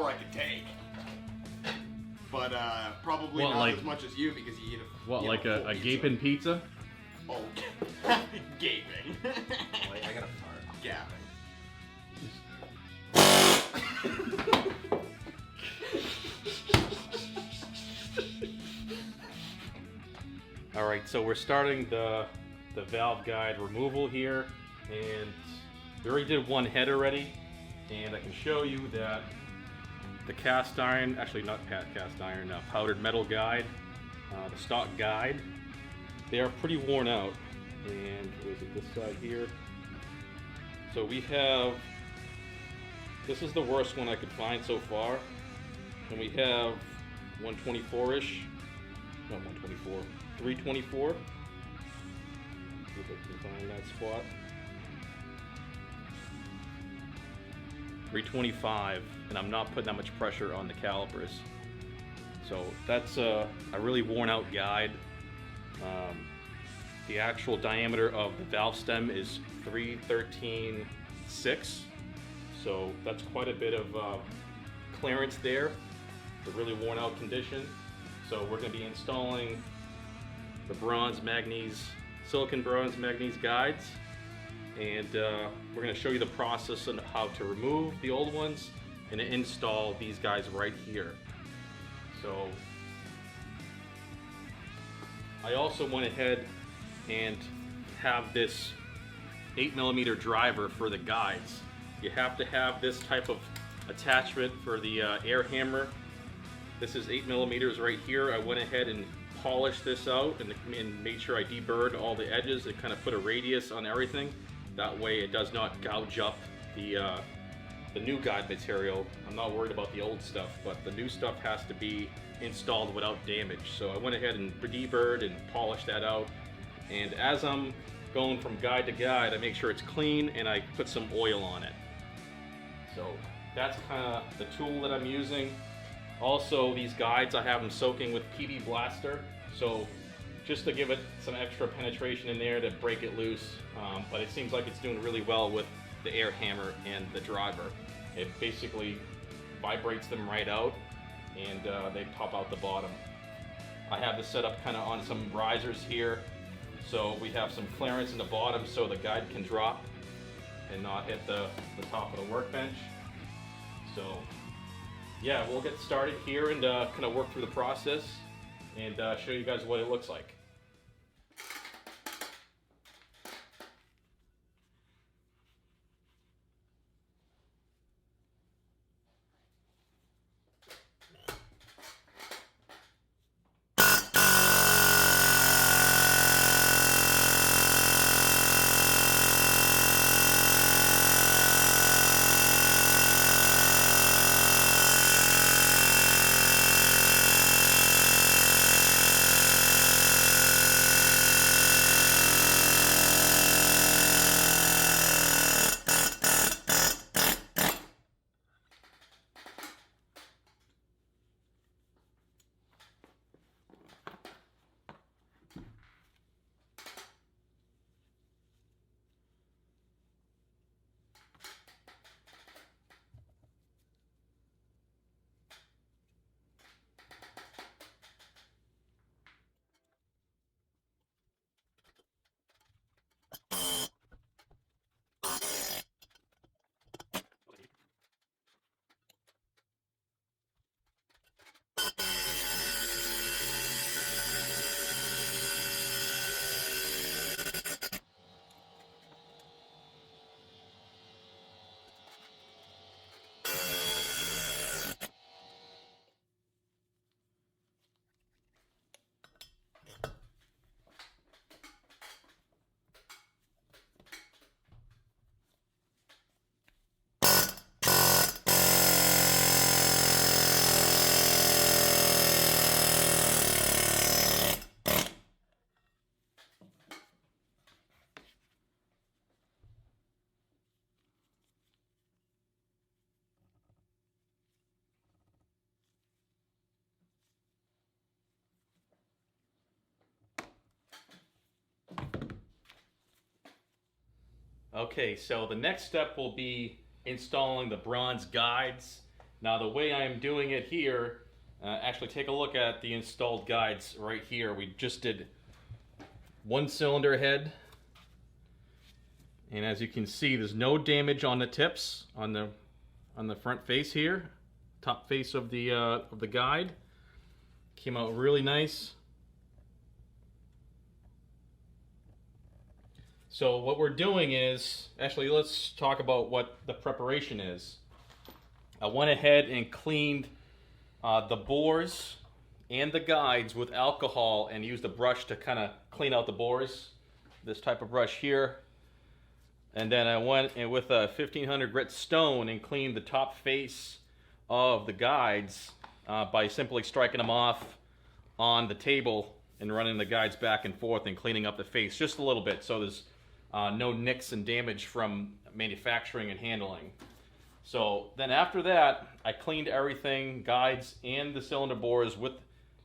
I could take. But probably what, not like, as much as you because you eat a what, like a gaping pizza? Oh, gaping. Wait, I gotta fart. Gapping. All right, so we're starting the valve guide removal here, and we already did one head already, and I can show you that the cast iron, actually not cast iron, powdered metal guide, the stock guide, they are pretty worn out. And what is it, this side here? So we have, this is the worst one I could find so far, and we have 124-ish, not 124, 324. See if I can find that spot. 325, and I'm not putting that much pressure on the calipers. So that's a really worn out guide. The actual diameter of the valve stem is 313.6, so that's quite a bit of clearance there. It's a really worn out condition. So we're going to be installing the silicon bronze manganese guides, and we're going to show you the process on how to remove the old ones and to install these guys right here. So I also went ahead and have this 8mm driver for the guides. You have to have this type of attachment for the air hammer. This is 8mm right here. I went ahead and polished this out and made sure I deburred all the edges and kind of put a radius on everything. That way it does not gouge up the new guide material. I'm not worried about the old stuff, but the new stuff has to be installed without damage. So I went ahead and deburred and polished that out. And as I'm going from guide to guide, I make sure it's clean and I put some oil on it. So that's kind of the tool that I'm using. Also, these guides, I have them soaking with PB Blaster. So just to give it some extra penetration in there to break it loose. But it seems like it's doing really well with the air hammer and the driver. It basically vibrates them right out, and they pop out the bottom. I have this set up kind of on some risers here, so we have some clearance in the bottom so the guide can drop and not hit the top of the workbench. So yeah, we'll get started here and kind of work through the process and show you guys what it looks like. Okay, so the next step will be installing the bronze guides, Now the way I am doing it here, actually take a look at the installed guides right here. We just did one cylinder head, and as you can see, there's no damage on the tips on the front face here, top face of the guide. Came out really nice. So what we're doing is, actually let's talk about what the preparation is. I went ahead and cleaned the bores and the guides with alcohol and used a brush to kind of clean out the bores. This type of brush here. And then I went in with a 1500 grit stone and cleaned the top face of the guides by simply striking them off on the table and running the guides back and forth and cleaning up the face just a little bit so there's no nicks and damage from manufacturing and handling. So then after that, I cleaned everything, guides and the cylinder bores, with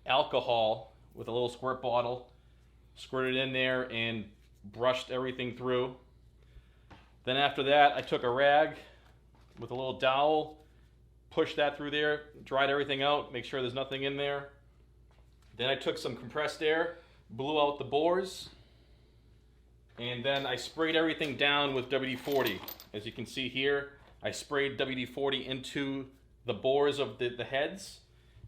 alcohol with a little squirt bottle, squirted in there and brushed everything through. Then after that, I took a rag with a little dowel, pushed that through there, dried everything out, make sure there's nothing in there. Then I took some compressed air, blew out the bores, and then I sprayed everything down with WD-40. As you can see here, I sprayed WD-40 into the bores of the heads,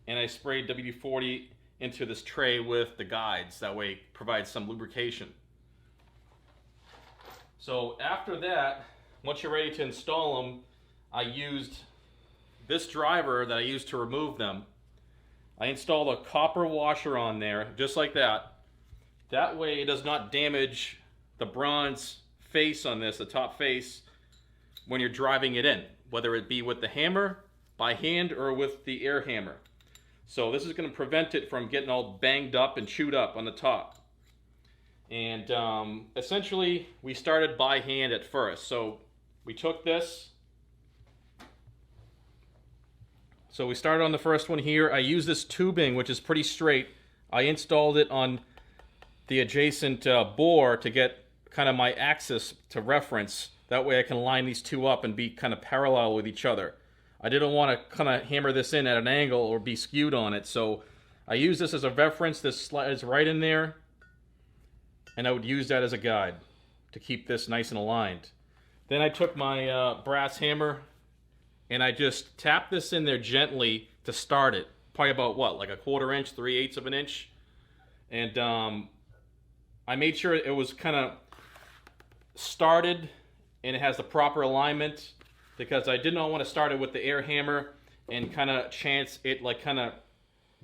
and I sprayed WD-40 into this tray with the guides. That way it provides some lubrication. So after that, once you're ready to install them, I used this driver that I used to remove them. I installed a copper washer on there, just like that. That way it does not damage the bronze face on this, the top face, when you're driving it in, whether it be with the hammer, by hand, or with the air hammer. So this is going to prevent it from getting all banged up and chewed up on the top. And essentially, we started by hand at first. So we took this. So we started on the first one here. I used this tubing, which is pretty straight. I installed it on the adjacent bore to get kind of my axis to reference. That way I can line these two up and be kind of parallel with each other. I didn't want to kind of hammer this in at an angle or be skewed on it. So I use this as a reference. This is right in there. And I would use that as a guide to keep this nice and aligned. Then I took my brass hammer and I just tapped this in there gently to start it. Probably about what, like a 1/4 inch, 3/8 of an inch. And I made sure it was kind of started and it has the proper alignment, because I did not want to start it with the air hammer and kind of chance it like kind of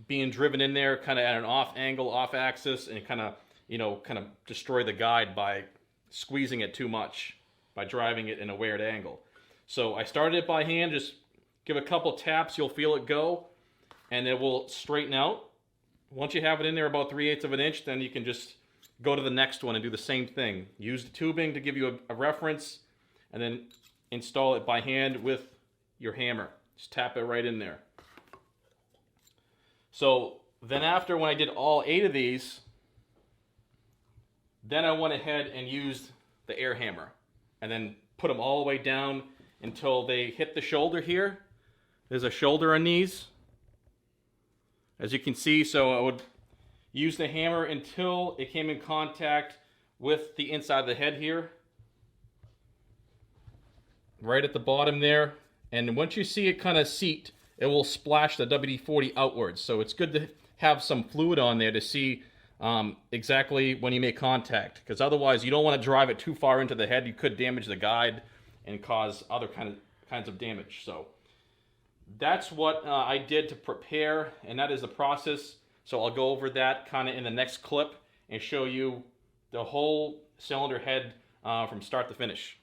being driven in there kind of at an off angle, off axis, and kind of, you know, kind of destroy the guide by squeezing it too much, by driving it in a weird angle. So I started it by hand, just give a couple taps, you'll feel it go, and it will straighten out. Once you have it in there about 3/8 of an inch, then you can just go to the next one and do the same thing. Use the tubing to give you a reference, and then install it by hand with your hammer. Just tap it right in there. So then after, when I did all 8 of these, then I went ahead and used the air hammer and then put them all the way down until they hit the shoulder here. There's a shoulder on these, as you can see. So I would use the hammer until it came in contact with the inside of the head here, right at the bottom there. And once you see it kind of seat, it will splash the WD-40 outwards. So it's good to have some fluid on there to see exactly when you make contact, because otherwise you don't want to drive it too far into the head. You could damage the guide and cause other kinds of damage. So that's what I did to prepare, and that is the process. So I'll go over that kind of in the next clip and show you the whole cylinder head from start to finish.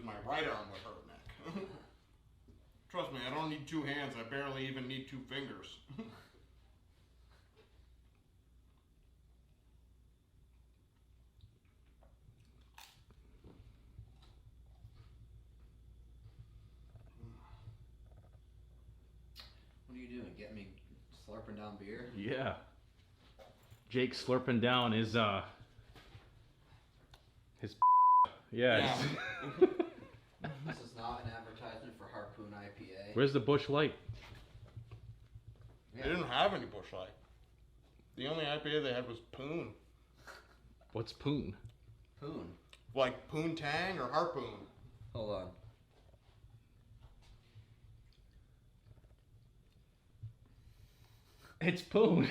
because my right arm would hurt, Nick. Trust me, I don't need 2 hands. I barely even need 2 fingers. What are you doing? Get me slurping down beer? Yeah. Jake slurping down his yeah. This is not an advertisement for Harpoon IPA. Where's the Bush Light? They didn't have any Bush Light. The only IPA they had was Poon. What's Poon? Poon. Like Poontang or Harpoon. Hold on. It's Poon.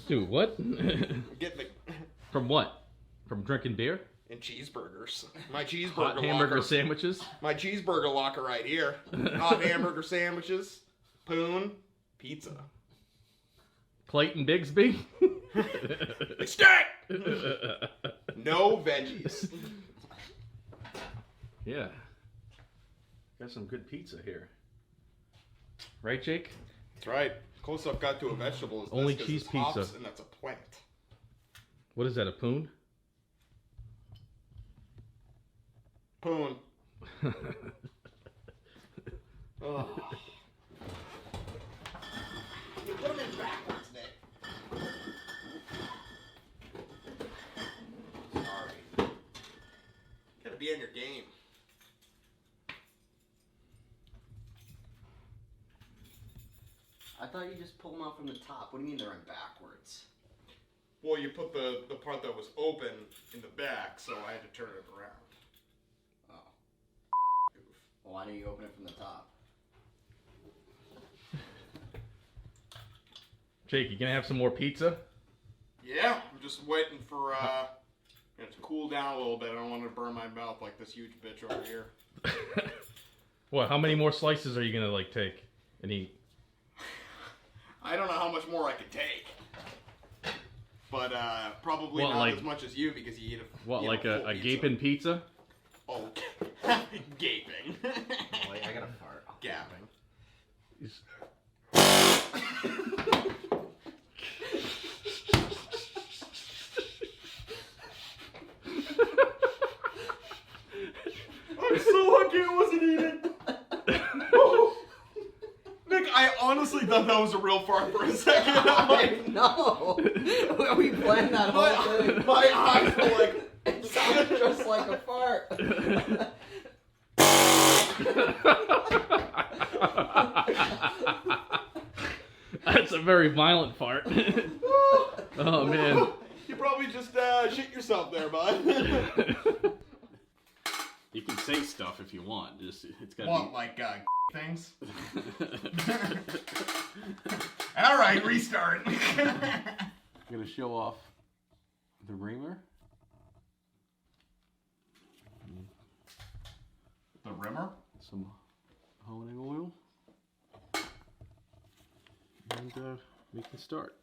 Dude, what? Get the From what? From drinking beer? and cheeseburgers. My cheeseburger Hot hamburger locker. sandwiches? My cheeseburger locker right here. Hot hamburger sandwiches. Poon. Pizza. Clayton Bigsby? Extract! No veggies. Yeah. Got some good pizza here. Right, Jake? That's right. Close up got to a vegetable is Only this 'cause cheese it's hops, pizza. and that's a plant. What is that, a Poon? Poon. Oh. You put them in backwards, Nick. Sorry. Gotta be on your game. I thought you just pull them out from the top. What do you mean they're in backwards? Well, you put the part that was open in the back, so I had to turn it around. Oh. Goof. Well, why don't you open it from the top? Jake, you gonna have some more pizza? Yeah, I'm just waiting for it to cool down a little bit. I don't want to burn my mouth like this huge bitch over here. What, how many more slices are you gonna like take and eat? I don't know how much more I could take, but probably What, not like- as much as you because you eat a What, you like know, a full pizza. gaping pizza? Oh, gaping. Wait, I gotta fart. Gapping. I'm so lucky I wasn't eating. Nick, I honestly thought that was a real fart for a second. I'm like, No! We planned that whole thing. my eyes were like, It sounded just like a fart. That's a very violent fart. Oh man. you probably just shit yourself there, bud. You can say stuff if you want. Just it's gotta What, like things? All right, restart. I'm gonna show off the reamer. The rimmer? Some honing oil. And we can start.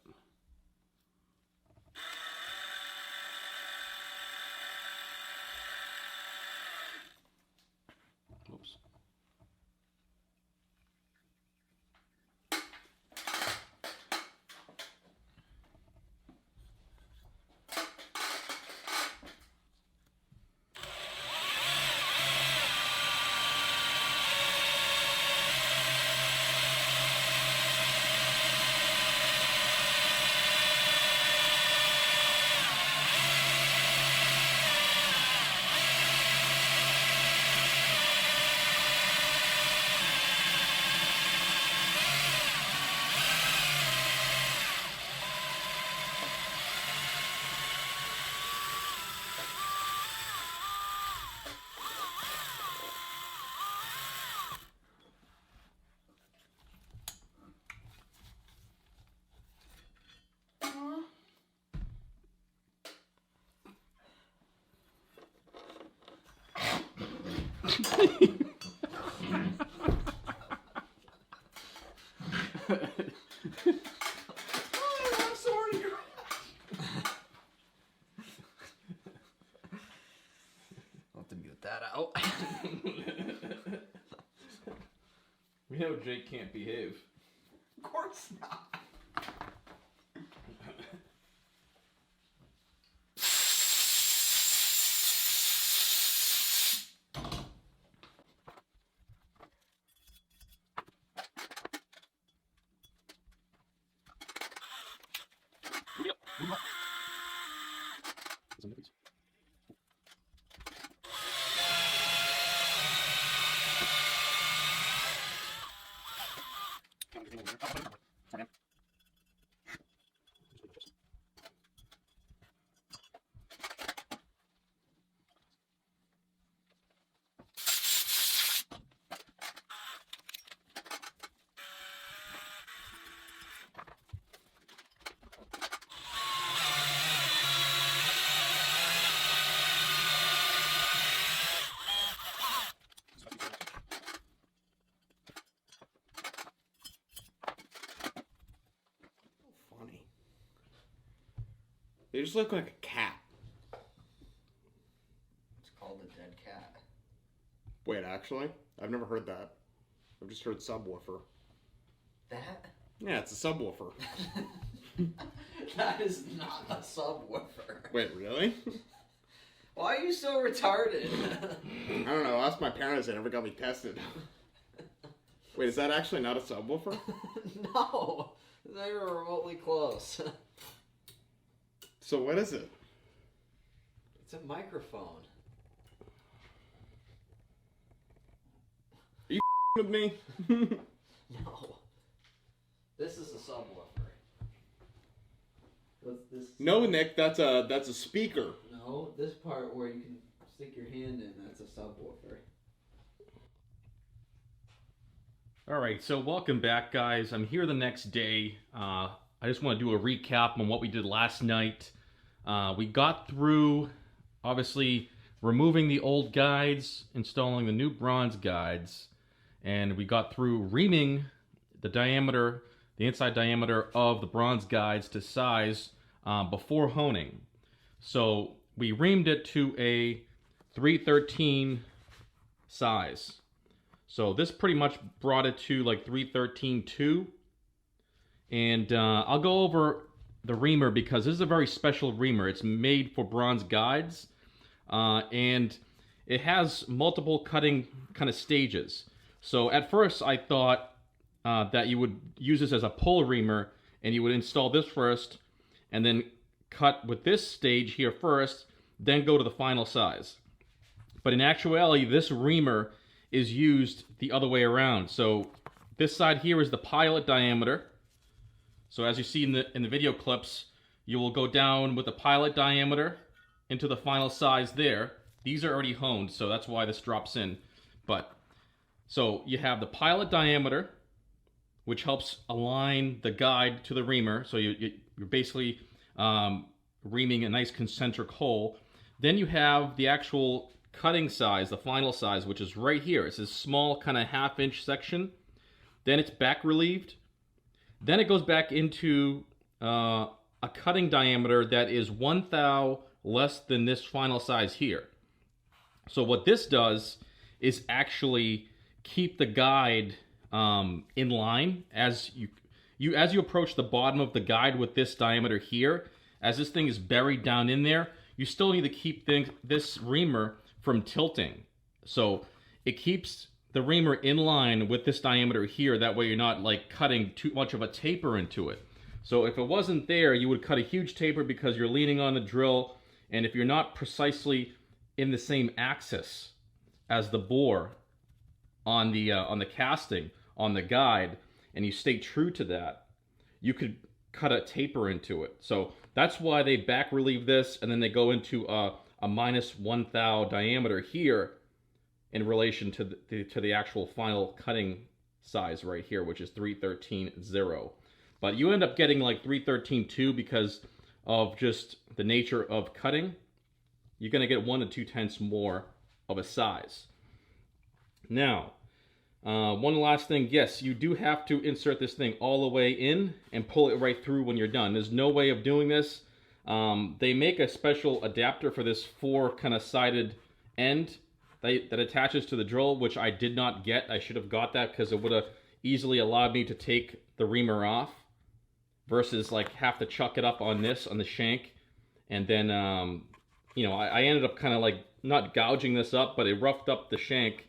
Whoops. know Jake can't behave. Of course not. Funny. They just look like a cat. It's called a dead cat. Wait, actually? I've never heard that. I've just heard subwoofer. That? Yeah, it's a subwoofer. That is not a subwoofer. Wait, really? Why are you so retarded? I don't know. Ask my parents. They never got me tested. Wait, is that actually not a subwoofer? No. Not even remotely close. So what is it? It's a microphone. Are you with me? No. This is a subwoofer. What's this? No, Nick, that's a speaker. No, this part where you can stick your hand in, that's a subwoofer. Alright, so welcome back, guys. I'm here the next day. I just want to do a recap on what we did last night. We got through, obviously, removing the old guides, installing the new bronze guides, and we got through reaming the diameter, the inside diameter of the bronze guides to size before honing. So we reamed it to a 313 size. So this pretty much brought it to like 313.2. And I'll go over the reamer because this is a very special reamer. It's made for bronze guides. And it has multiple cutting kind of stages. So at first I thought that you would use this as a pull reamer and you would install this first and then cut with this stage here first, then go to the final size. But in actuality, this reamer is used the other way around. So this side here is the pilot diameter. So as you see in the video clips, you will go down with the pilot diameter into the final size there. These are already honed, so that's why this drops in. But so you have the pilot diameter, which helps align the guide to the reamer. So you're basically reaming a nice concentric hole. Then you have the actual cutting size, the final size, which is right here. It's this small kind of half-inch section. Then it's back relieved. Then it goes back into a cutting diameter that is 1 thou less than this final size here. So what this does is actually keep the guide in line as you approach the bottom of the guide with this diameter here. As this thing is buried down in there, you still need to keep this reamer from tilting. So it keeps the reamer in line with this diameter here. That way you're not like cutting too much of a taper into it. So if it wasn't there, you would cut a huge taper because you're leaning on the drill. And if you're not precisely in the same axis as the bore on the casting, on the guide, and you stay true to that, you could cut a taper into it. So that's why they back relieve this, and then they go into a minus 1 thou diameter here in relation to the actual final cutting size right here, which is 313.0. But you end up getting like 313.2 because of just the nature of cutting. You're going to get 1 to 2/10 more of a size. Now, one last thing. Yes, you do have to insert this thing all the way in and pull it right through when you're done. There's no way of doing this. They make a special adapter for this 4 kind of sided end that attaches to the drill, which I did not get. I should have got that because it would have easily allowed me to take the reamer off versus like have to chuck it up on the shank. And then, you know, I ended up kind of like not gouging this up, but it roughed up the shank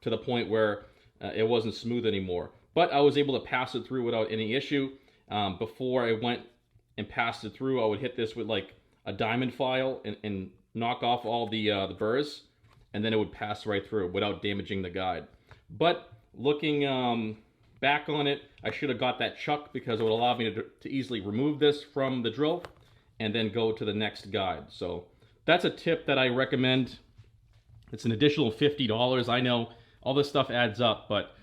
to the point where it wasn't smooth anymore. But I was able to pass it through without any issue. Before I went and passed it through, I would hit this with like a diamond file and knock off all the burrs, and then it would pass right through without damaging the guide. But looking back on it, I should have got that chuck because it would allow me to easily remove this from the drill and then go to the next guide. So that's a tip that I recommend. It's an additional $50. I know all this stuff adds up, but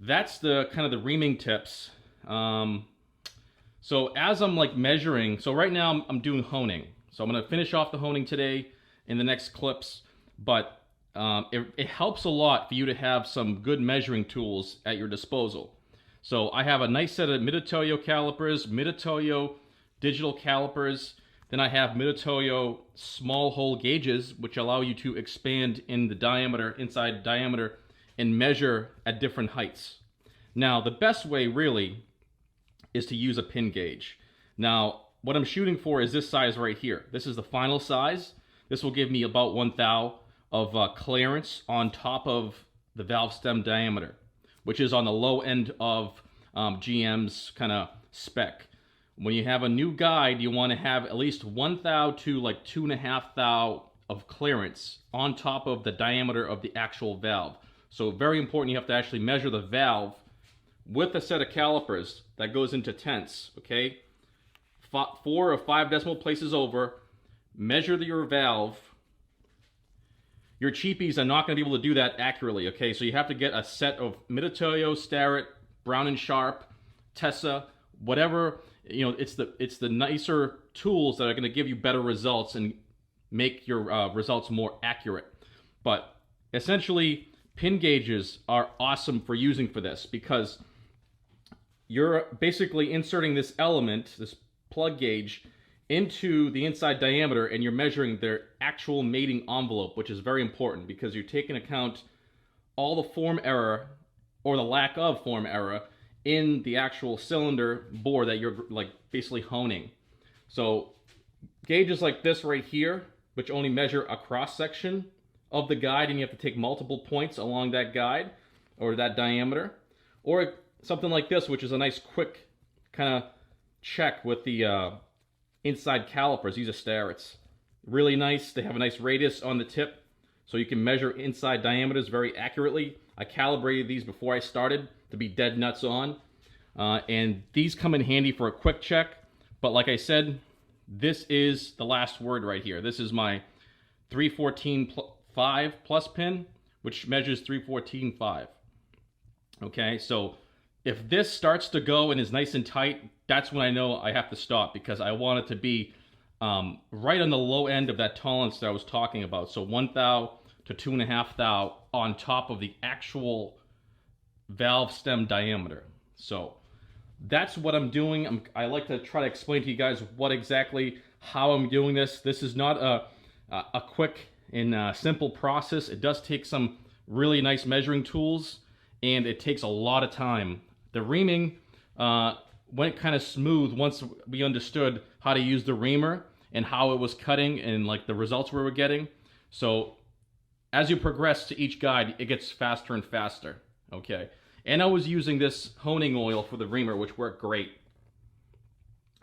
that's the kind of the reaming tips. So as I'm like measuring, so right now I'm doing honing. So I'm gonna finish off the honing today in the next clips, but it helps a lot for you to have some good measuring tools at your disposal. So I have a nice set of Mitutoyo calipers, Mitutoyo digital calipers, then I have Mitutoyo small hole gauges, which allow you to expand in the diameter, inside diameter, and measure at different heights. Now, the best way really is to use a pin gauge. Now, what I'm shooting for is this size right here. This is the final size. This will give me about 1 thou of clearance on top of the valve stem diameter, which is on the low end of GM's kind of spec. When you have a new guide, you want to have at least 1 thou to like 2.5 thou of clearance on top of the diameter of the actual valve. So very important, you have to actually measure the valve with a set of calipers that goes into tenths, okay? 4 or 5 decimal places over, measure your valve. Your cheapies are not going to be able to do that accurately, okay? So you have to get a set of Mitutoyo, Starrett, Brown & Sharp, Tessa, whatever. You know, it's the nicer tools that are going to give you better results and make your results more accurate. But essentially, pin gauges are awesome for using for this because you're basically inserting this element, this plug gauge, into the inside diameter, and you're measuring their actual mating envelope, which is very important because you're taking account all the form error or the lack of form error in the actual cylinder bore that you're like basically honing. So gauges like this right here, which only measure a cross section of the guide, and you have to take multiple points along that guide or that diameter, or something like this, which is a nice quick kind of check with the inside calipers. These are Starrett's. Really nice. They have a nice radius on the tip, so you can measure inside diameters very accurately. I calibrated these before I started to be dead nuts on, and these come in handy for a quick check. But like I said, this is the last word right here. This is my 314.5 plus pin, which measures 314.5. Okay, so if this starts to go and is nice and tight, that's when I know I have to stop because I want it to be right on the low end of that tolerance that I was talking about. So 1 thou to 2.5 thou on top of the actual valve stem diameter. So that's what I'm doing. I like to try to explain to you guys how I'm doing this. This is not a quick and simple process. It does take some really nice measuring tools, and it takes a lot of time. The reaming went kind of smooth once we understood how to use the reamer and how it was cutting and like the results we were getting. So as you progress to each guide, it gets faster and faster, okay? And I was using this honing oil for the reamer, which worked great.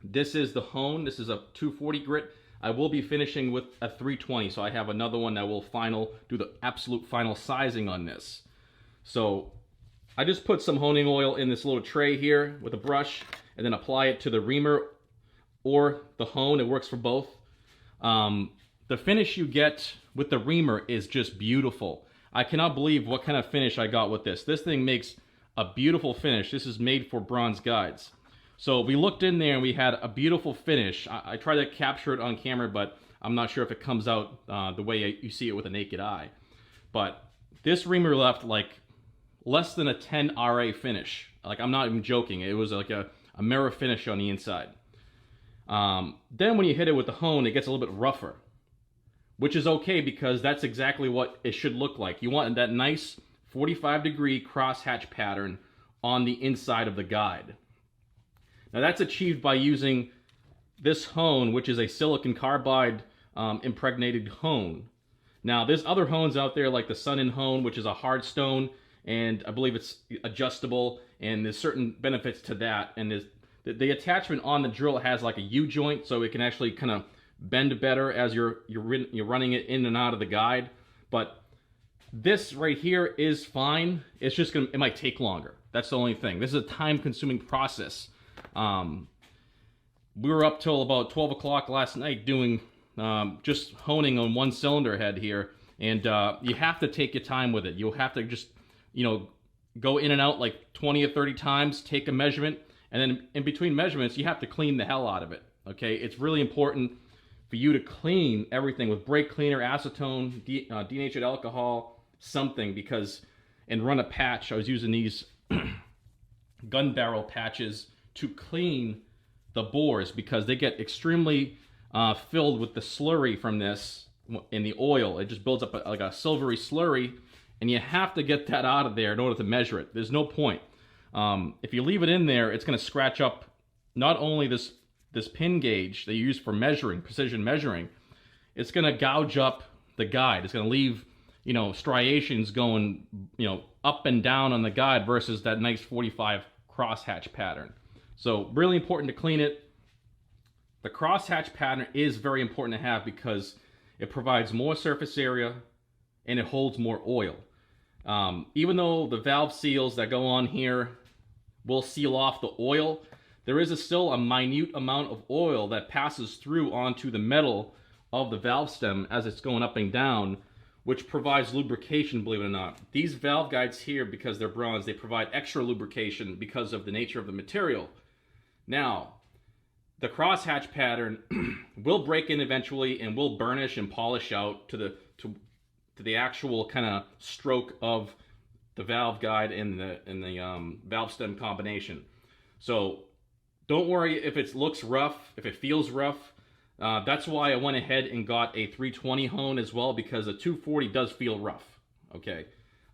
This is the hone. This is a 240 grit. I will be finishing with a 320, so I have another one that will do the absolute final sizing on this. So I just put some honing oil in this little tray here with a brush and then apply it to the reamer or the hone. It works for both. The finish you get with the reamer is just beautiful. I cannot believe what kind of finish I got with this. This thing makes a beautiful finish. This is made for bronze guides. So we looked in there and we had a beautiful finish. I tried to capture it on camera, but I'm not sure if it comes out the way you see it with a naked eye. But this reamer left like less than a 10 RA finish. Like, I'm not even joking. It was like a mirror finish on the inside. Then when you hit it with the hone, it gets a little bit rougher, which is okay because that's exactly what it should look like. You want that nice 45-degree crosshatch pattern on the inside of the guide. Now that's achieved by using this hone, which is a silicon carbide impregnated hone. Now there's other hones out there like the Sun-In hone, which is a hard stone, and I believe it's adjustable, and there's certain benefits to that. And there's the attachment on the drill has like a U-joint, so it can actually kind of bend better as you're running it in and out of the guide. But this right here is fine. It's just it might take longer. That's the only thing. This is a time-consuming process. We were up till about 12 o'clock last night doing just honing on one cylinder head here, and you have to take your time with it. You'll have to just, you know, go in and out like 20 or 30 times, take a measurement, and then in between measurements, you have to clean the hell out of it, okay? It's really important for you to clean everything with brake cleaner, acetone, denatured alcohol, something, because, and run a patch. I was using these gun barrel patches to clean the bores because they get extremely filled with the slurry from this in the oil. It just builds up like a silvery slurry, and you have to get that out of there in order to measure it. There's no point. If you leave it in there, it's going to scratch up not only this pin gauge that you use for measuring, precision measuring, it's going to gouge up the guide. It's going to leave, you know, striations going, you know, up and down on the guide versus that nice 45 crosshatch pattern. So really important to clean it. The crosshatch pattern is very important to have because it provides more surface area and it holds more oil. Even though the valve seals that go on here will seal off the oil, there is still a minute amount of oil that passes through onto the metal of the valve stem as it's going up and down, which provides lubrication, believe it or not. These valve guides here, because they're bronze, they provide extra lubrication because of the nature of the material. Now, the crosshatch pattern will break in eventually and will burnish and polish out to the actual kind of stroke of the valve guide and the valve stem combination. So don't worry if it looks rough, if it feels rough. That's why I went ahead and got a 320 hone as well, because a 240 does feel rough. Okay,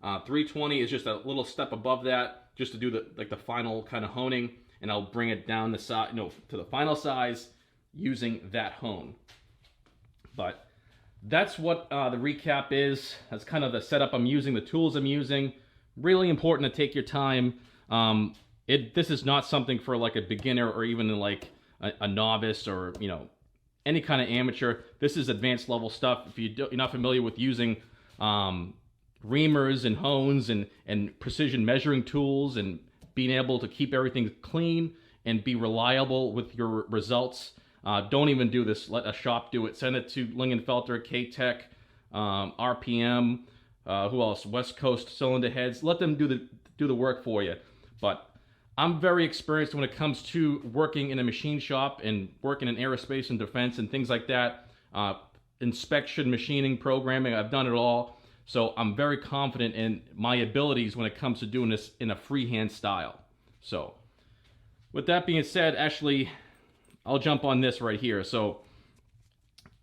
320 is just a little step above that, just to do the final kind of honing, and I'll bring it down the size, to the final size using that hone. But that's what the recap is. That's kind of the setup I'm using, the tools I'm using. Really important to take your time. This is not something for like a beginner or even like a novice or, you know, any kind of amateur. This is advanced level stuff. If you're not familiar with using reamers and hones and precision measuring tools and being able to keep everything clean and be reliable with your results, don't even do this. Let a shop do it. Send it to Lingenfelter, K-Tech, RPM, who else? West Coast Cylinder Heads. Let them do the work for you. But I'm very experienced when it comes to working in a machine shop and working in aerospace and defense and things like that. Inspection, machining, programming, I've done it all. So I'm very confident in my abilities when it comes to doing this in a freehand style. So with that being said, actually, I'll jump on this right here. So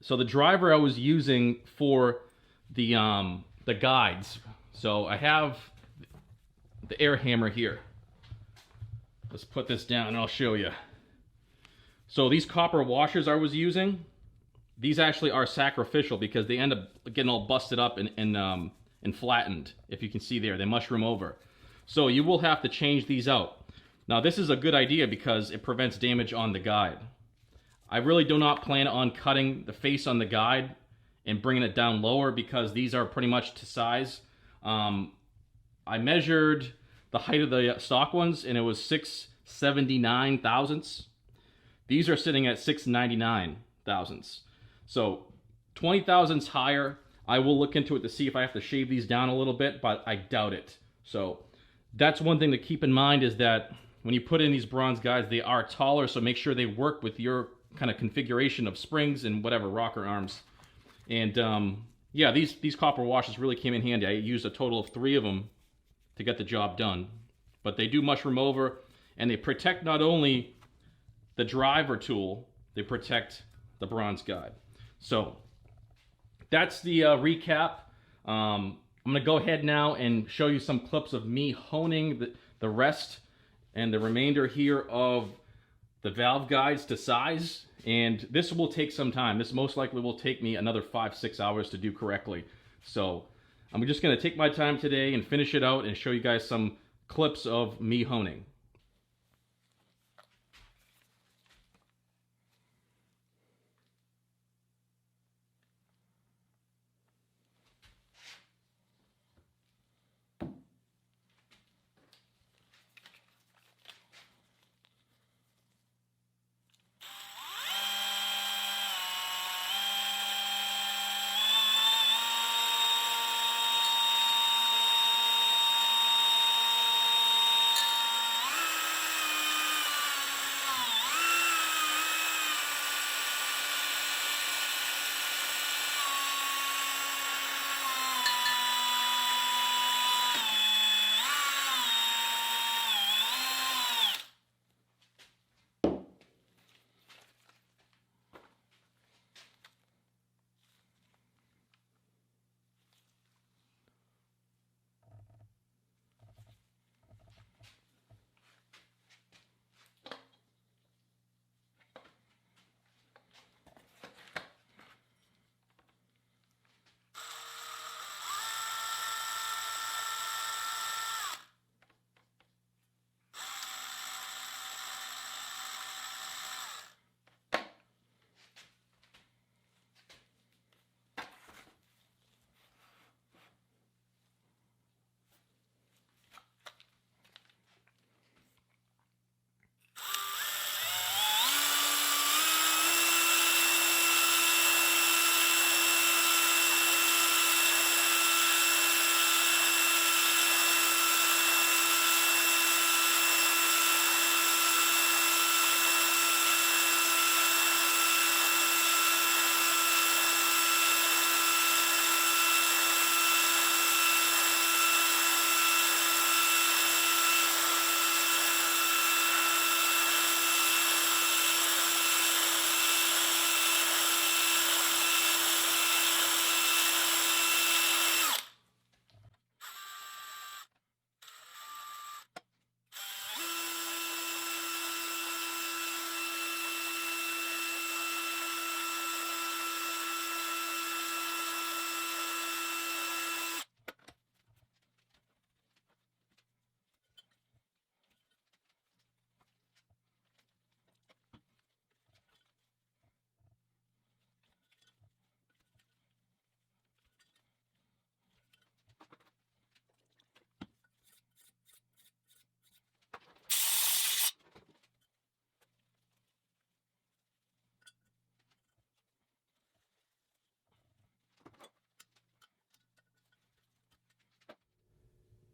the driver I was using for the guides. So I have the air hammer here. Let's put this down and I'll show you. So these copper washers I was using, these actually are sacrificial because they end up getting all busted up and flattened. If you can see there, they mushroom over. So you will have to change these out. Now this is a good idea because it prevents damage on the guide. I really do not plan on cutting the face on the guide and bringing it down lower because these are pretty much to size. I measured the height of the stock ones and it was 679 thousandths. These are sitting at 699 thousandths. So 20 thousandths higher. I will look into it to see if I have to shave these down a little bit, but I doubt it. So that's one thing to keep in mind, is that when you put in these bronze guides, they are taller, so make sure they work with your kind of configuration of springs and whatever rocker arms. And yeah, these copper washers really came in handy. I used a total of 3 of them to get the job done. But they do mushroom over, and they protect not only the driver tool, they protect the bronze guide. So that's the recap. I'm going to go ahead now and show you some clips of me honing the rest and the remainder here of the valve guides to size, and this will take some time. This most likely will take me another 5-6 hours to do correctly. So I'm just going to take my time today and finish it out and show you guys some clips of me honing.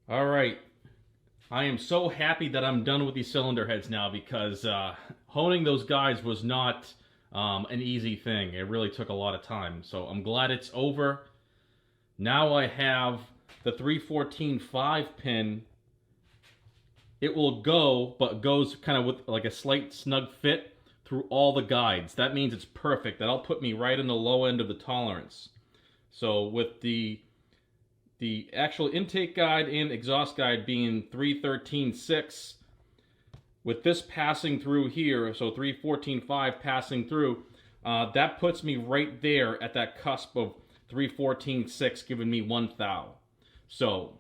All right, I am so happy that I'm done with these cylinder heads now, because honing those guides was not an easy thing. It really took a lot of time. So I'm glad it's over. Now I have the 314 5-pin. It will go, but goes kind of with like a slight snug fit through all the guides. That means it's perfect. That'll put me right in the low end of the tolerance. So with the actual intake guide and exhaust guide being 313.6, with this passing through here, so 314.5 passing through, that puts me right there at that cusp of 314.6, giving me 1 thou. So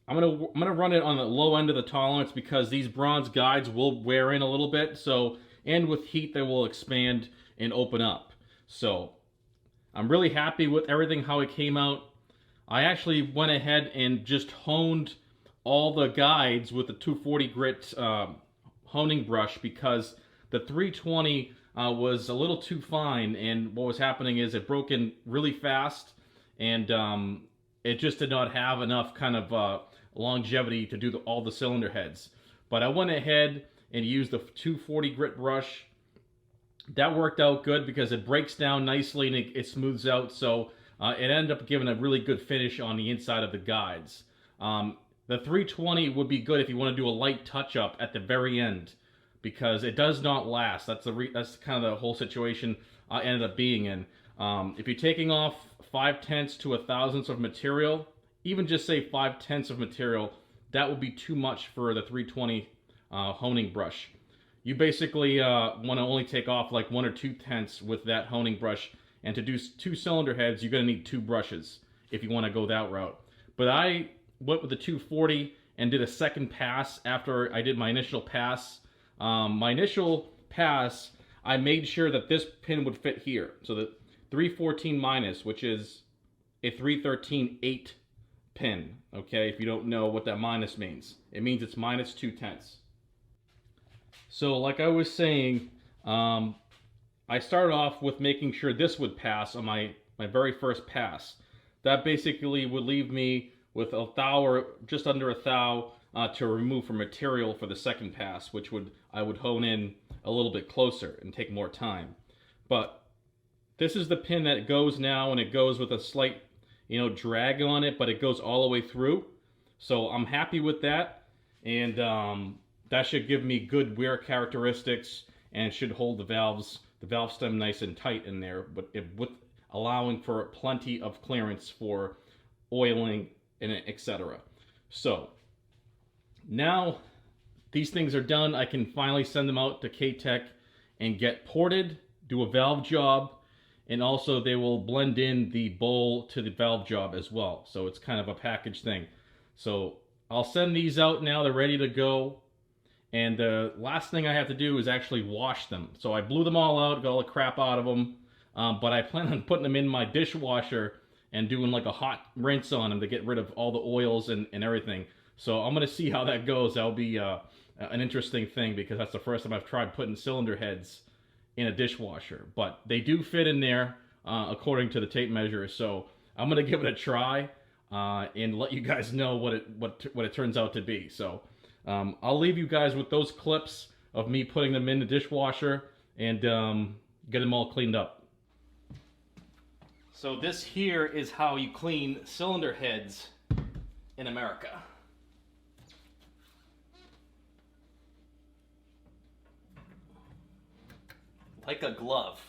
I'm gonna run it on the low end of the tolerance, because these bronze guides will wear in a little bit. So, and with heat, they will expand and open up. So I'm really happy with everything, how it came out. I actually went ahead and just honed all the guides with the 240 grit honing brush, because the 320 was a little too fine, and what was happening is it broke in really fast, and it just did not have enough kind of longevity to do all the cylinder heads. But I went ahead and used the 240 grit brush. That worked out good because it breaks down nicely and it smooths out, so it ended up giving a really good finish on the inside of the guides. The 320 would be good if you want to do a light touch-up at the very end, because it does not last. That's kind of the whole situation I ended up being in. If you're taking off 5/10 to 1/1000 of material, even just say 5/10 of material, that would be too much for the 320 honing brush. You basically want to only take off like 1 or 2 tenths with that honing brush, and to do 2 cylinder heads, you're going to need 2 brushes if you want to go that route. But I went with the 240 and did a second pass after I did my initial pass. My initial pass, I made sure that this pin would fit here. So the 314 minus, which is a 313.8 pin, okay? If you don't know what that minus means, it means it's minus 2 tenths. So like I was saying, I started off with making sure this would pass on my very first pass. That basically would leave me with a thou or just under a thou to remove from material for the second pass, which I would hone in a little bit closer and take more time. But this is the pin that goes now, and it goes with a slight, drag on it, but it goes all the way through. So I'm happy with that, and that should give me good wear characteristics and should hold the valve stem nice and tight in there, but with allowing for plenty of clearance for oiling and etc. So now these things are done, I can finally send them out to K-Tech and get ported, do a valve job, and also they will blend in the bowl to the valve job as well. So it's kind of a package thing. So I'll send these out now, they're ready to go. And the last thing I have to do is actually wash them. So I blew them all out, got all the crap out of them, but I plan on putting them in my dishwasher and doing like a hot rinse on them to get rid of all the oils and everything. So I'm going to see how that goes. That'll be an interesting thing, because that's the first time I've tried putting cylinder heads in a dishwasher. But they do fit in there according to the tape measure. So I'm going to give it a try and let you guys know what it turns out to be. So I'll leave you guys with those clips of me putting them in the dishwasher and get them all cleaned up. So this here is how you clean cylinder heads in America. Like a glove.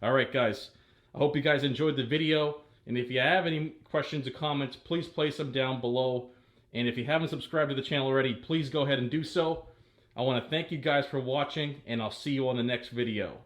Alright guys, I hope you guys enjoyed the video, and if you have any questions or comments, please place them down below. And if you haven't subscribed to the channel already, please go ahead and do so. I want to thank you guys for watching, and I'll see you on the next video.